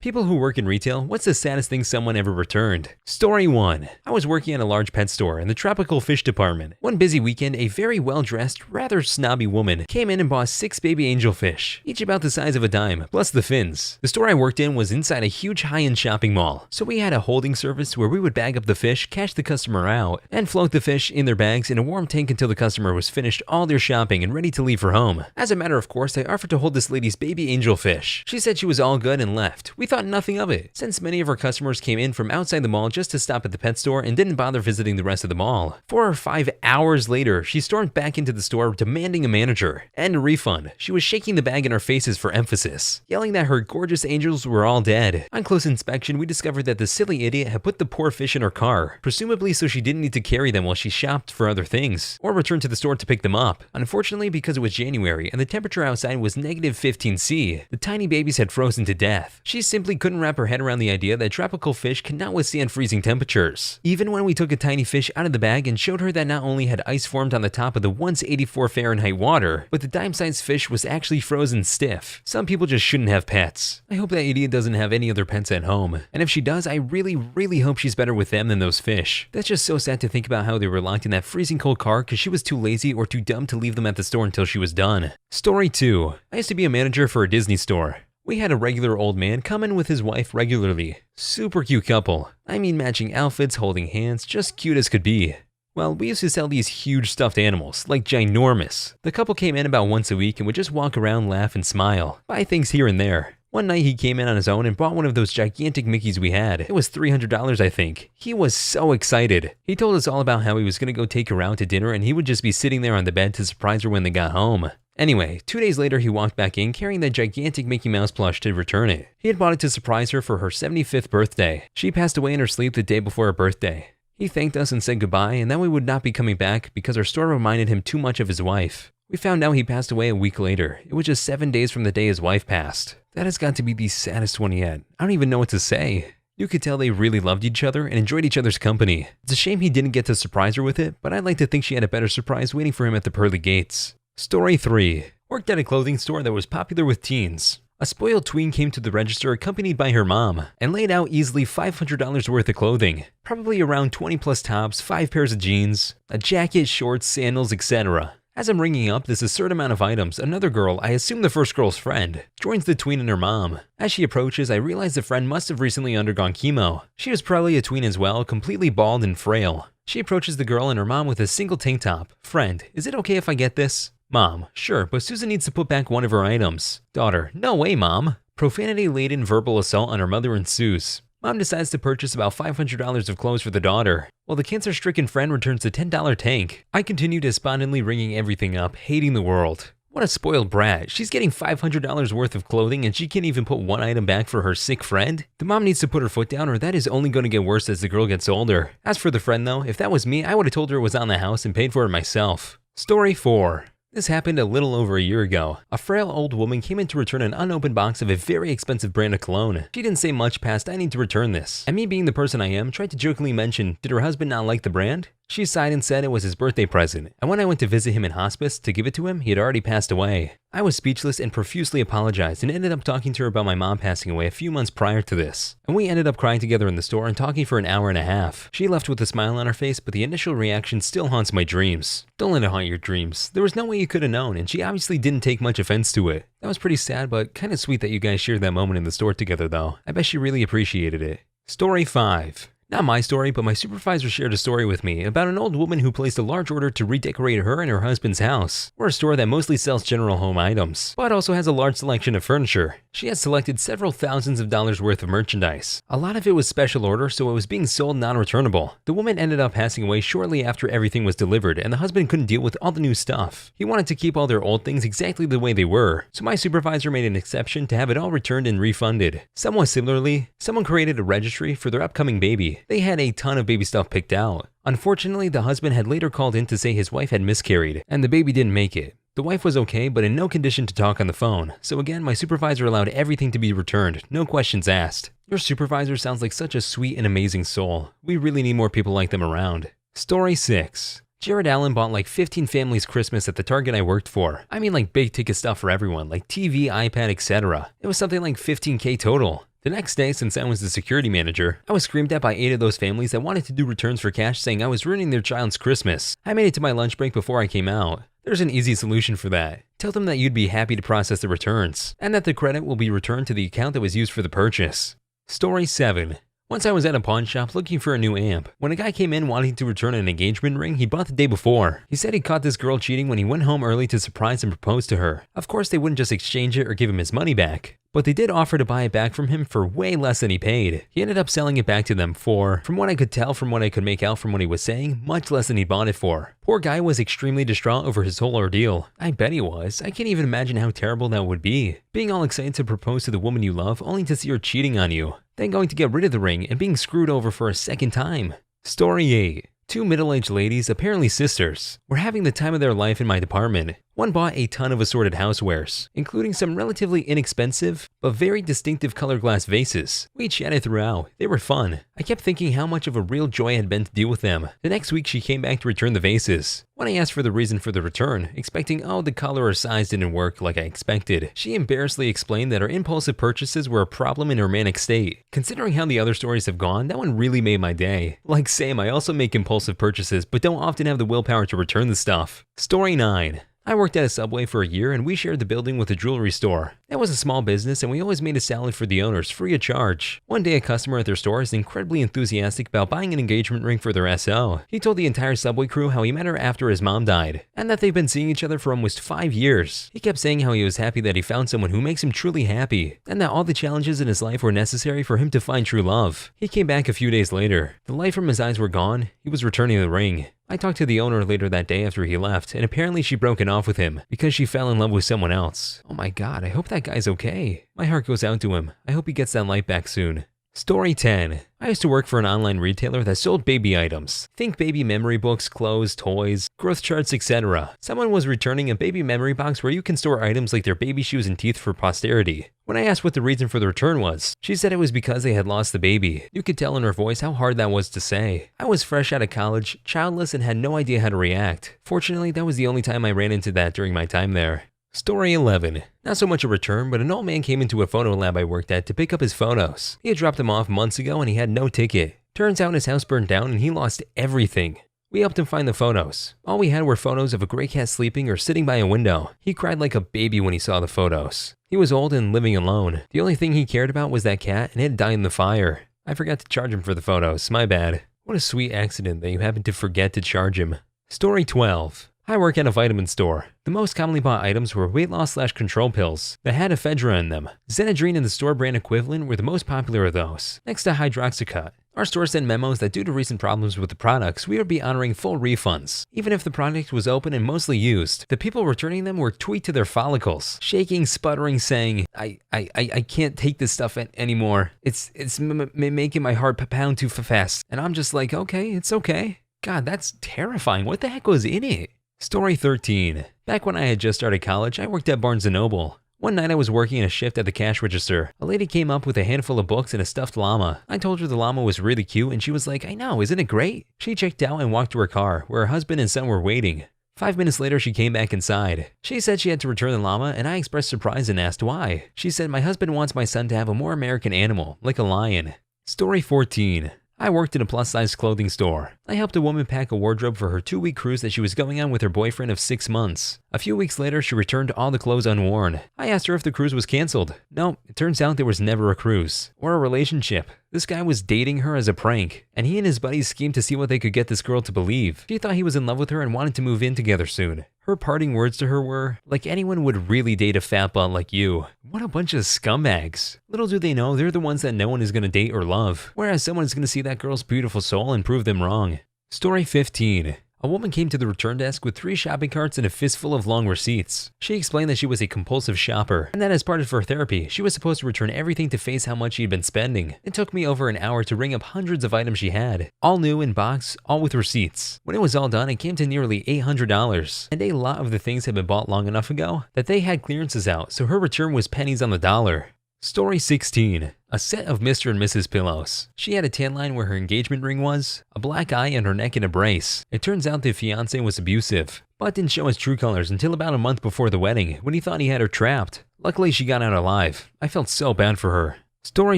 People who work in retail, what's the saddest thing someone ever returned? Story 1. I was working at a large pet store in the tropical fish department. One busy weekend, a very well-dressed, rather snobby woman came in and bought 6 baby angelfish, each about the size of a dime, plus the fins. The store I worked in was inside a huge high-end shopping mall, so we had a holding service where we would bag up the fish, cash the customer out, and float the fish in their bags in a warm tank until the customer was finished all their shopping and ready to leave for home. As a matter of course, I offered to hold this lady's baby angelfish. She said she was all good and left. We thought nothing of it, since many of our customers came in from outside the mall just to stop at the pet store and didn't bother visiting the rest of the mall. 4 or 5 hours later, she stormed back into the store demanding a manager and a refund. She was shaking the bag in our faces for emphasis, yelling that her gorgeous angels were all dead. On close inspection, we discovered that the silly idiot had put the poor fish in her car, presumably so she didn't need to carry them while she shopped for other things, or return to the store to pick them up. Unfortunately, because it was January and the temperature outside was negative 15°C, the tiny babies had frozen to death. She simply couldn't wrap her head around the idea that tropical fish cannot withstand freezing temperatures. Even when we took a tiny fish out of the bag and showed her that not only had ice formed on the top of the once 84 Fahrenheit water, but the dime-sized fish was actually frozen stiff. Some people just shouldn't have pets. I hope that idiot doesn't have any other pets at home. And if she does, I really hope she's better with them than those fish. That's just so sad to think about how they were locked in that freezing cold car because she was too lazy or too dumb to leave them at the store until she was done. Story 2. I used to be a manager for a Disney store. We had a regular old man come in with his wife regularly. Super cute couple. I mean, matching outfits, holding hands, just cute as could be. Well, we used to sell these huge stuffed animals, like ginormous. The couple came in about once a week and would just walk around, laugh, and smile, buy things here and there. One night he came in on his own and bought one of those gigantic Mickeys we had. It was $300, I think. He was so excited. He told us all about how he was gonna go take her out to dinner and he would just be sitting there on the bed to surprise her when they got home. Anyway, 2 days later he walked back in carrying that gigantic Mickey Mouse plush to return it. He had bought it to surprise her for her 75th birthday. She passed away in her sleep the day before her birthday. He thanked us and said goodbye and that we would not be coming back because our store reminded him too much of his wife. We found out he passed away a week later. It was just 7 days from the day his wife passed. That has got to be the saddest one yet. I don't even know what to say. You could tell they really loved each other and enjoyed each other's company. It's a shame he didn't get to surprise her with it, but I'd like to think she had a better surprise waiting for him at the pearly gates. Story 3. Worked at a clothing store that was popular with teens. A spoiled tween came to the register accompanied by her mom and laid out easily $500 worth of clothing. Probably around 20 plus tops, 5 pairs of jeans, a jacket, shorts, sandals, etc. As I'm ringing up this absurd amount of items, another girl, I assume the first girl's friend, joins the tween and her mom. As she approaches, I realize the friend must have recently undergone chemo. She was probably a tween as well, completely bald and frail. She approaches the girl and her mom with a single tank top. Friend, is it okay if I get this? Mom, sure, but Susan needs to put back one of her items. Daughter, no way, Mom. Profanity-laden verbal assault on her mother ensues. Mom decides to purchase about $500 of clothes for the daughter, while the cancer-stricken friend returns the $10 tank. I continue despondently ringing everything up, hating the world. What a spoiled brat. She's getting $500 worth of clothing and she can't even put one item back for her sick friend? The mom needs to put her foot down or that is only going to get worse as the girl gets older. As for the friend though, if that was me, I would have told her it was on the house and paid for it myself. Story 4. This happened a little over a year ago. A frail old woman came in to return an unopened box of a very expensive brand of cologne. She didn't say much past, I need to return this. And me being the person I am, tried to jokingly mention, did her husband not like the brand? She sighed and said it was his birthday present, and when I went to visit him in hospice to give it to him, he had already passed away. I was speechless and profusely apologized and ended up talking to her about my mom passing away a few months prior to this. And we ended up crying together in the store and talking for an hour and a half. She left with a smile on her face, but the initial reaction still haunts my dreams. Don't let it haunt your dreams. There was no way you could have known, and she obviously didn't take much offense to it. That was pretty sad, but kind of sweet that you guys shared that moment in the store together though. I bet she really appreciated it. Story 5. Not my story, but my supervisor shared a story with me about an old woman who placed a large order to redecorate her and her husband's house. We're a store that mostly sells general home items, but also has a large selection of furniture. She had selected several thousands of dollars worth of merchandise. A lot of it was special order, so it was being sold non-returnable. The woman ended up passing away shortly after everything was delivered, and the husband couldn't deal with all the new stuff. He wanted to keep all their old things exactly the way they were, so my supervisor made an exception to have it all returned and refunded. Somewhat similarly, someone created a registry for their upcoming baby. They had a ton of baby stuff picked out. Unfortunately, the husband had later called in to say his wife had miscarried, and the baby didn't make it. The wife was okay, but in no condition to talk on the phone, so again, my supervisor allowed everything to be returned, no questions asked. Your supervisor sounds like such a sweet and amazing soul. We really need more people like them around. Story 6. Jared Allen bought like 15 families Christmas at the Target I worked for. I mean like big ticket stuff for everyone, like TV, iPad, etc. It was something like $15K total. The next day, since I was the security manager, I was screamed at by 8 of those families that wanted to do returns for cash, saying I was ruining their child's Christmas. I made it to my lunch break before I came out. There's an easy solution for that. Tell them that you'd be happy to process the returns, and that the credit will be returned to the account that was used for the purchase. Story 7. Once I was at a pawn shop looking for a new amp, when a guy came in wanting to return an engagement ring he bought the day before. He said he caught this girl cheating when he went home early to surprise and propose to her. Of course, they wouldn't just exchange it or give him his money back, but they did offer to buy it back from him for way less than he paid. He ended up selling it back to them for, from what I could tell from what I could make out from what he was saying, much less than he bought it for. Poor guy was extremely distraught over his whole ordeal. I bet he was. I can't even imagine how terrible that would be. Being all excited to propose to the woman you love only to see her cheating on you, then going to get rid of the ring and being screwed over for a second time. Story 8. 2 middle-aged ladies, apparently sisters, were having the time of their life in my department. One bought a ton of assorted housewares, including some relatively inexpensive but very distinctive colored glass vases. We chatted throughout. They were fun. I kept thinking how much of a real joy it had been to deal with them. The next week she came back to return the vases. When I asked for the reason for the return, expecting the color or size didn't work like I expected, she embarrassedly explained that her impulsive purchases were a problem in her manic state. Considering how the other stories have gone, that one really made my day. Like Sam, I also make impulsive purchases but don't often have the willpower to return the stuff. Story 9. I worked at a Subway for a year and we shared the building with a jewelry store. That was a small business and we always made a salad for the owners free of charge. One day a customer at their store is incredibly enthusiastic about buying an engagement ring for their SO. He told the entire Subway crew how he met her after his mom died and that they've been seeing each other for almost 5 years. He kept saying how he was happy that he found someone who makes him truly happy and that all the challenges in his life were necessary for him to find true love. He came back a few days later. The light from his eyes were gone. He was returning the ring. I talked to the owner later that day after he left, and apparently she'd broken off with him because she fell in love with someone else. Oh my god, I hope that guy's okay. My heart goes out to him. I hope he gets that light back soon. Story 10. I used to work for an online retailer that sold baby items. Think baby memory books, clothes, toys, growth charts, etc. Someone was returning a baby memory box where you can store items like their baby shoes and teeth for posterity. When I asked what the reason for the return was, she said it was because they had lost the baby. You could tell in her voice how hard that was to say. I was fresh out of college, childless, and had no idea how to react. Fortunately, that was the only time I ran into that during my time there. Story 11. Not so much a return, but an old man came into a photo lab I worked at to pick up his photos. He had dropped them off months ago and he had no ticket. Turns out his house burned down and he lost everything. We helped him find the photos. All we had were photos of a gray cat sleeping or sitting by a window. He cried like a baby when he saw the photos. He was old and living alone. The only thing he cared about was that cat and it had died in the fire. I forgot to charge him for the photos, my bad. What a sweet accident that you happened to forget to charge him. Story 12. I work at a vitamin store. The most commonly bought items were weight loss/control pills that had ephedra in them. Xenadrine and the store brand equivalent were the most popular of those, next to hydroxycut. Our store sent memos that due to recent problems with the products, we would be honoring full refunds. Even if the product was open and mostly used, the people returning them were tweaked to their follicles, shaking, sputtering, saying, I can't take this stuff anymore. It's making my heart pound too fast. And I'm just like, okay, it's okay. God, that's terrifying. What the heck was in it? Story 13. Back when I had just started college, I worked at Barnes & Noble. One night I was working a shift at the cash register. A lady came up with a handful of books and a stuffed llama. I told her the llama was really cute and she was like, I know, isn't it great? She checked out and walked to her car, where her husband and son were waiting. 5 minutes later, she came back inside. She said she had to return the llama and I expressed surprise and asked why. She said, my husband wants my son to have a more American animal, like a lion. Story 14. I worked in a plus-size clothing store. I helped a woman pack a wardrobe for her 2-week cruise that she was going on with her boyfriend of 6 months. A few weeks later, she returned all the clothes unworn. I asked her if the cruise was canceled. No, it turns out there was never a cruise. Or a relationship. This guy was dating her as a prank, and he and his buddies schemed to see what they could get this girl to believe. She thought he was in love with her and wanted to move in together soon. Her parting words to her were, like anyone would really date a fat butt like you. What a bunch of scumbags. Little do they know they're the ones that no one is going to date or love, whereas someone is going to see that girl's beautiful soul and prove them wrong. Story 15. A woman came to the return desk with 3 shopping carts and a fistful of long receipts. She explained that she was a compulsive shopper, and that as part of her therapy, she was supposed to return everything to face how much she had been spending. It took me over an hour to ring up hundreds of items she had, all new in box, all with receipts. When it was all done, it came to nearly $800, and a lot of the things had been bought long enough ago that they had clearances out, so her return was pennies on the dollar. Story 16. A set of Mr. and Mrs. pillows. She had a tan line where her engagement ring was, a black eye, and her neck in a brace. It turns out the fiancé was abusive, but didn't show his true colors until about a month before the wedding when he thought he had her trapped. Luckily, she got out alive. I felt so bad for her. Story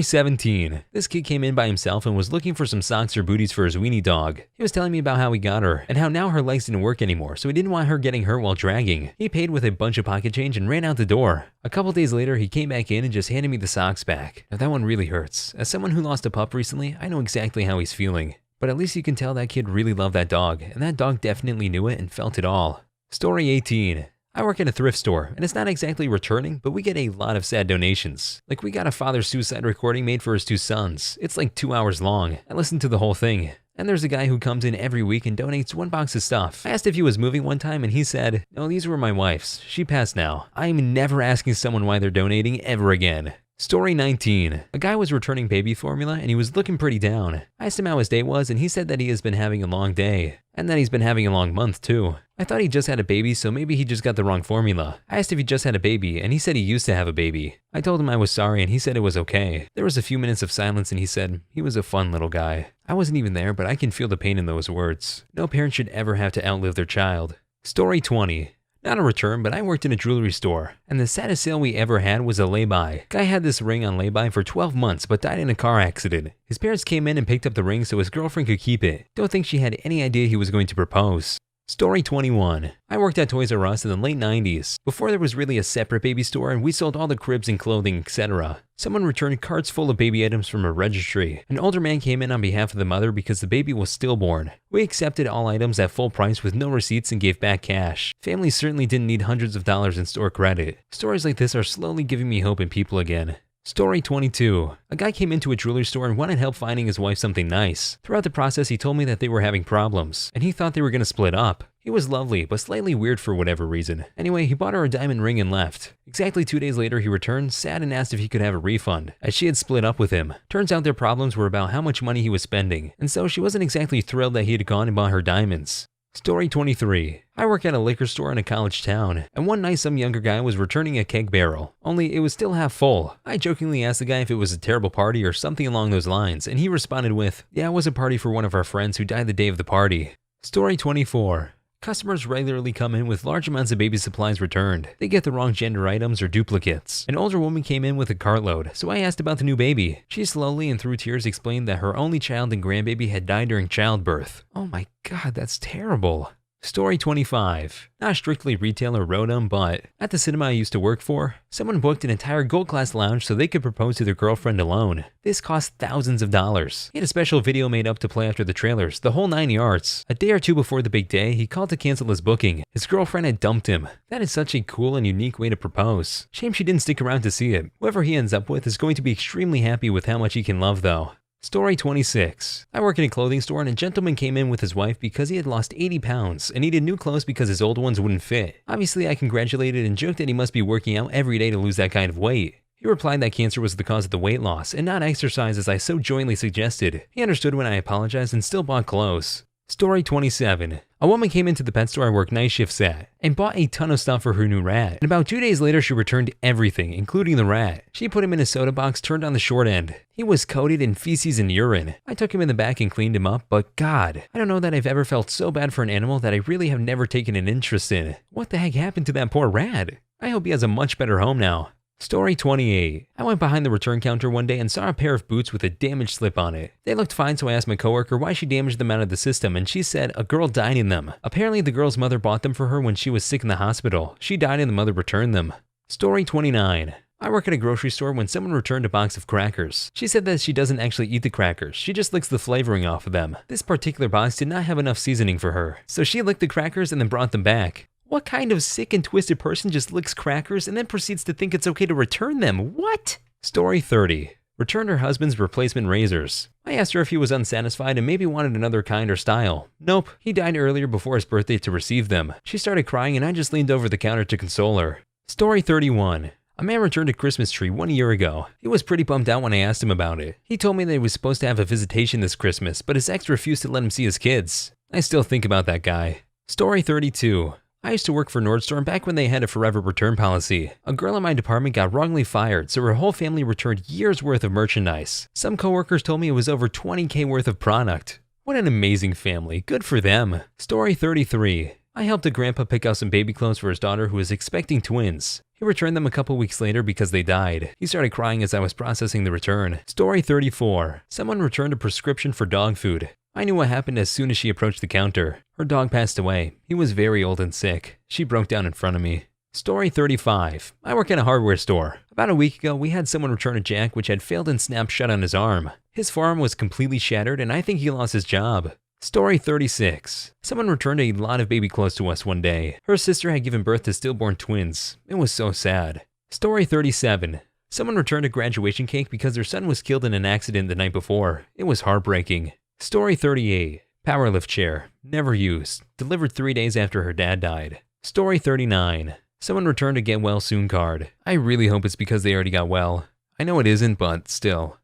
17. This kid came in by himself and was looking for some socks or booties for his weenie dog. He was telling me about how he got her, and how now her legs didn't work anymore, so he didn't want her getting hurt while dragging. He paid with a bunch of pocket change and ran out the door. A couple days later, he came back in and just handed me the socks back. Now that one really hurts. As someone who lost a pup recently, I know exactly how he's feeling. But at least you can tell that kid really loved that dog, and that dog definitely knew it and felt it all. Story 18. I work at a thrift store, and it's not exactly returning, but we get a lot of sad donations. Like, we got a father's suicide recording made for his 2 sons. It's like 2 hours long. I listened to the whole thing. And there's a guy who comes in every week and donates 1 box of stuff. I asked if he was moving one time, and he said, "No, these were my wife's. She passed now." I'm never asking someone why they're donating ever again. Story 19. A guy was returning baby formula and he was looking pretty down. I asked him how his day was and he said that he has been having a long day. And that he's been having a long month too. I thought he just had a baby, so maybe he just got the wrong formula. I asked if he just had a baby and he said he used to have a baby. I told him I was sorry and he said it was okay. There was a few minutes of silence and he said he was a fun little guy. I wasn't even there, but I can feel the pain in those words. No parent should ever have to outlive their child. Story 20. Not a return, but I worked in a jewelry store, and the saddest sale we ever had was a lay-by. Guy had this ring on lay-by for 12 months, but died in a car accident. His parents came in and picked up the ring so his girlfriend could keep it. Don't think she had any idea he was going to propose. Story 21. I worked at Toys R Us in the late 90s, before there was really a separate baby store and we sold all the cribs and clothing, etc. Someone returned carts full of baby items from a registry. An older man came in on behalf of the mother because the baby was stillborn. We accepted all items at full price with no receipts and gave back cash. Families certainly didn't need hundreds of dollars in store credit. Stories like this are slowly giving me hope in people again. Story 22. A guy came into a jewelry store and wanted help finding his wife something nice. Throughout the process, he told me that they were having problems, and he thought they were going to split up. He was lovely, but slightly weird for whatever reason. Anyway, he bought her a diamond ring and left. Exactly 2 days later, he returned, sad, and asked if he could have a refund, as she had split up with him. Turns out their problems were about how much money he was spending, and so she wasn't exactly thrilled that he had gone and bought her diamonds. Story 23. I work at a liquor store in a college town, and one night some younger guy was returning a keg barrel, only it was still half full. I jokingly asked the guy if it was a terrible party or something along those lines, and he responded with, "Yeah, it was a party for one of our friends who died the day of the party." Story 24. Customers regularly come in with large amounts of baby supplies returned. They get the wrong gender items or duplicates. An older woman came in with a cartload, so I asked about the new baby. She slowly and through tears explained that her only child and grandbaby had died during childbirth. Oh my god, that's terrible. Story 25. Not strictly retail or Rodum, but at the cinema I used to work for, someone booked an entire gold class lounge so they could propose to their girlfriend alone. This cost thousands of dollars. He had a special video made up to play after the trailers, the whole 9 yards. A day or two before the big day, he called to cancel his booking. His girlfriend had dumped him. That is such a cool and unique way to propose. Shame she didn't stick around to see it. Whoever he ends up with is going to be extremely happy with how much he can love though. Story 26. I work in a clothing store and a gentleman came in with his wife because he had lost 80 pounds and needed new clothes because his old ones wouldn't fit. Obviously, I congratulated and joked that he must be working out every day to lose that kind of weight. He replied that cancer was the cause of the weight loss and not exercise as I so jointly suggested. He understood when I apologized and still bought clothes. Story 27. A woman came into the pet store I work night shifts at and bought a ton of stuff for her new rat. And about 2 days later, she returned everything, including the rat. She put him in a soda box turned on the short end. He was coated in feces and urine. I took him in the back and cleaned him up, but God, I don't know that I've ever felt so bad for an animal that I really have never taken an interest in. What the heck happened to that poor rat? I hope he has a much better home now. Story 28. I went behind the return counter one day and saw a pair of boots with a damaged slip on it. They looked fine, so I asked my coworker why she damaged them out of the system, and she said a girl died in them. Apparently the girl's mother bought them for her when she was sick in the hospital. She died and the mother returned them. Story 29. I work at a grocery store when someone returned a box of crackers. She said that she doesn't actually eat the crackers, she just licks the flavoring off of them. This particular box did not have enough seasoning for her, so she licked the crackers and then brought them back. What kind of sick and twisted person just licks crackers and then proceeds to think it's okay to return them? What? Story 30. Returned her husband's replacement razors. I asked her if he was unsatisfied and maybe wanted another kind or style. Nope, he died earlier before his birthday to receive them. She started crying and I just leaned over the counter to console her. Story 31. A man returned a Christmas tree 1 year ago. He was pretty bummed out when I asked him about it. He told me that he was supposed to have a visitation this Christmas, but his ex refused to let him see his kids. I still think about that guy. Story 32. I used to work for Nordstrom back when they had a forever return policy. A girl in my department got wrongly fired, so her whole family returned years worth of merchandise. Some coworkers told me it was over $20,000 worth of product. What an amazing family, good for them. Story 33. I helped a grandpa pick out some baby clothes for his daughter who was expecting twins. He returned them a couple weeks later because they died. He started crying as I was processing the return. Story 34. Someone returned a prescription for dog food. I knew what happened as soon as she approached the counter. Her dog passed away. He was very old and sick. She broke down in front of me. Story 35. I work in a hardware store. About a week ago, we had someone return a jack which had failed and snapped shut on his arm. His forearm was completely shattered and I think he lost his job. Story 36. Someone returned a lot of baby clothes to us one day. Her sister had given birth to stillborn twins. It was so sad. Story 37. Someone returned a graduation cake because their son was killed in an accident the night before. It was heartbreaking. Story 38. Powerlift chair. Never used. Delivered 3 days after her dad died. Story 39. Someone returned a get well soon card. I really hope it's because they already got well. I know it isn't, but still.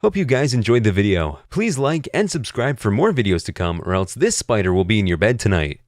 Hope you guys enjoyed the video. Please like and subscribe for more videos to come, or else this spider will be in your bed tonight.